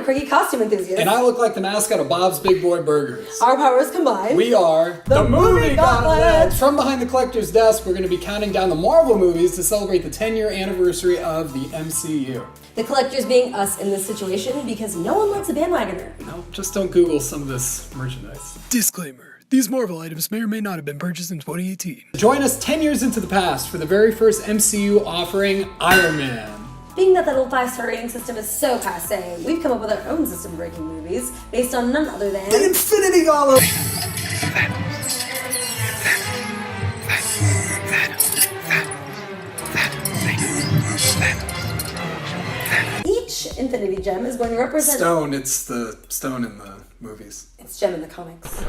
quirky costume enthusiast. And I look like the mascot of Bob's Big Boy Burgers. Our powers combined. We are the Movie Gauntlet! From behind the collector's desk, we're going to be counting down the Marvel movies to celebrate the 10-year anniversary of the MCU. The collectors being us in this situation because no one likes a bandwagoner. No, just don't Google some of this merchandise. Disclaimer. These Marvel items may or may not have been purchased in 2018. Join us 10 years into the past for the very first MCU offering, Iron Man. Being that old 5-star rating system is so passe, we've come up with our own system-breaking movies based on none other than the Infinity Gauntlet. Each Infinity Gem is going to represent... Stone, it's the stone in the movies. It's Gem in the comics.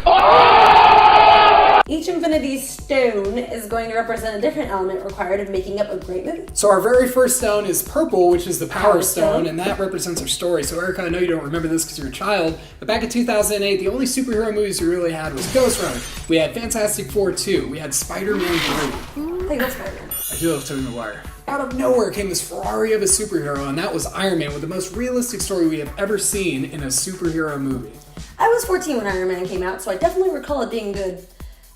Each Infinity Stone is going to represent a different element required in making up a great movie. So our very first stone is purple, which is the Power Stone, and that represents our story. So Erica, I know you don't remember this because you're a child, but back in 2008, the only superhero movies we really had was Ghost Rider. We had Fantastic Four 2. We had Spider-Man 3. I love Spider-Man. I do love Tobey Maguire. Out of nowhere came this Ferrari of a superhero, and that was Iron Man, with the most realistic story we have ever seen in a superhero movie. I was 14 when Iron Man came out, so I definitely recall it being good.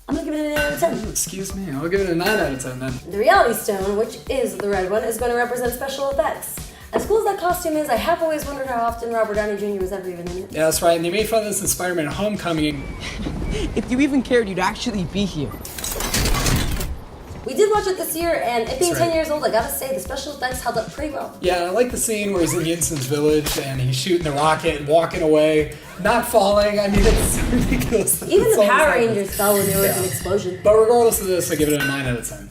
I'm gonna give it an 8 out of 10. Excuse me, I'll give it a 9 out of 10 then. The Reality Stone, which is the red one, is going to represent special effects. As cool as that costume is, I have always wondered how often Robert Downey Jr. was ever even in it. Yeah, that's right, and they made fun of this in Spider-Man Homecoming. If you even cared, you'd actually be here. We did watch it this year, and it being 10 years old, I gotta say, the special effects held up pretty well. Yeah, I like the scene where he's in Yinsen's village and he's shooting the rocket and walking away, not falling. I mean, it's ridiculous. Even the Power Rangers fell when there was an explosion. But regardless of this, I give it a 9 out of 10.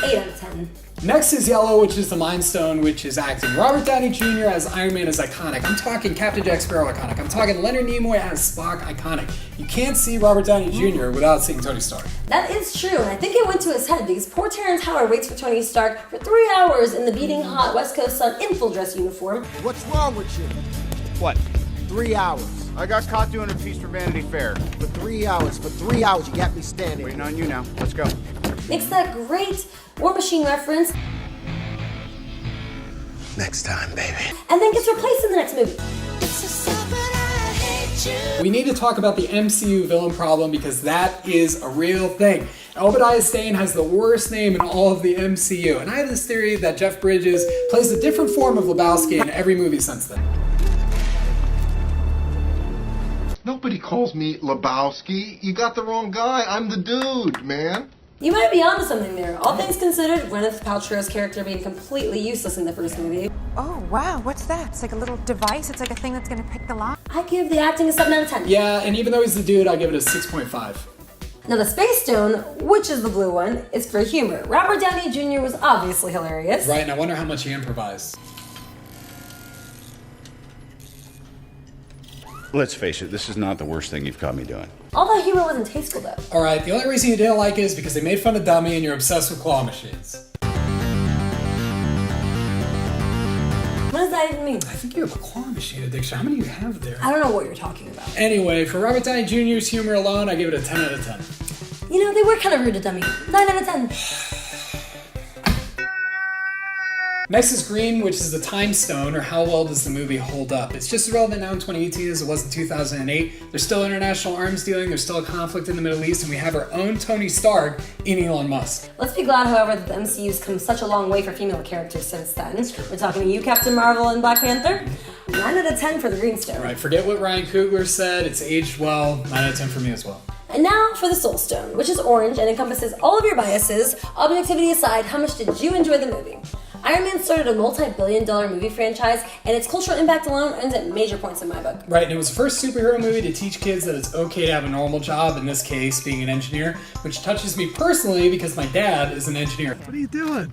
8 out of 10. Next is Yellow, which is the Mind Stone, which is acting. Robert Downey Jr. as Iron Man is iconic. I'm talking Captain Jack Sparrow iconic. I'm talking Leonard Nimoy as Spock iconic. You can't see Robert Downey Jr. without seeing Tony Stark. That is true, and I think it went to his head because poor Terrence Howard waits for Tony Stark for 3 hours in the beating hot West Coast sun in full dress uniform. What's wrong with you? What? 3 hours. I got caught doing a piece for Vanity Fair. For 3 hours. For 3 hours, you got me standing. Waiting on you now. Let's go. Makes that great War Machine reference. Next time, baby. And then gets replaced in the next movie. We need to talk about the MCU villain problem because that is a real thing. Obadiah Stane has the worst name in all of the MCU, and I have this theory that Jeff Bridges plays a different form of Lebowski in every movie since then. Nobody calls me Lebowski. You got the wrong guy. I'm the dude, man. You might be onto something there. All things considered, Gwyneth Paltrow's character being completely useless in the first movie. Oh, wow, what's that? It's like a little device. It's like a thing that's gonna pick the lock. I give the acting a 7 out of 10. Yeah, and even though he's the dude, I give it a 6.5. Now the Space Stone, which is the blue one, is for humor. Robert Downey Jr. was obviously hilarious. Right, and I wonder how much he improvised. Let's face it, this is not the worst thing you've caught me doing. All that humor wasn't tasteful though. Alright, the only reason you didn't like it is because they made fun of Dummy and you're obsessed with claw machines. What does that even mean? I think you have a claw machine addiction. How many do you have there? I don't know what you're talking about. Anyway, for Robert Downey Jr.'s humor alone, I give it a 10 out of 10. You know, they were kind of rude to Dummy. 9 out of 10. Next is Green, which is the Time Stone, or how well does the movie hold up. It's just as relevant now in 2018 as it was in 2008. There's still international arms dealing, there's still a conflict in the Middle East, and we have our own Tony Stark in Elon Musk. Let's be glad, however, that the MCU's come such a long way for female characters since then. We're talking to you, Captain Marvel and Black Panther. 9 out of 10 for the Green Stone. Right, forget what Ryan Coogler said, it's aged well, 9 out of 10 for me as well. And now for the Soul Stone, which is orange and encompasses all of your biases. Objectivity aside, how much did you enjoy the movie? Iron Man started a multi-billion-dollar movie franchise, and its cultural impact alone earns it major points in my book. Right, and it was the first superhero movie to teach kids that it's okay to have a normal job, in this case, being an engineer, which touches me personally because my dad is an engineer. What are you doing?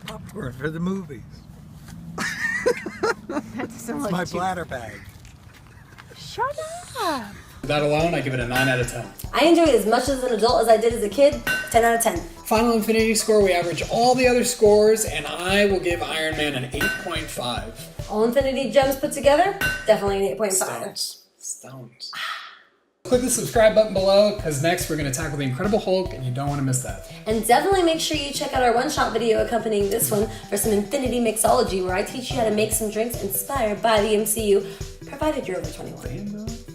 Popcorn for the movies. That's so It's my bladder bag. Shut up. For that alone, I give it a 9 out of 10. I enjoyed it as much as an adult as I did as a kid. 10 out of 10. Final Infinity score, we average all the other scores, and I will give Iron Man an 8.5. All Infinity Gems put together, definitely an 8.5. Stones. Click the subscribe button below, because next we're going to tackle the Incredible Hulk, and you don't want to miss that. And definitely make sure you check out our one-shot video accompanying this one for some Infinity Mixology, where I teach you how to make some drinks inspired by the MCU. provided you're over 21.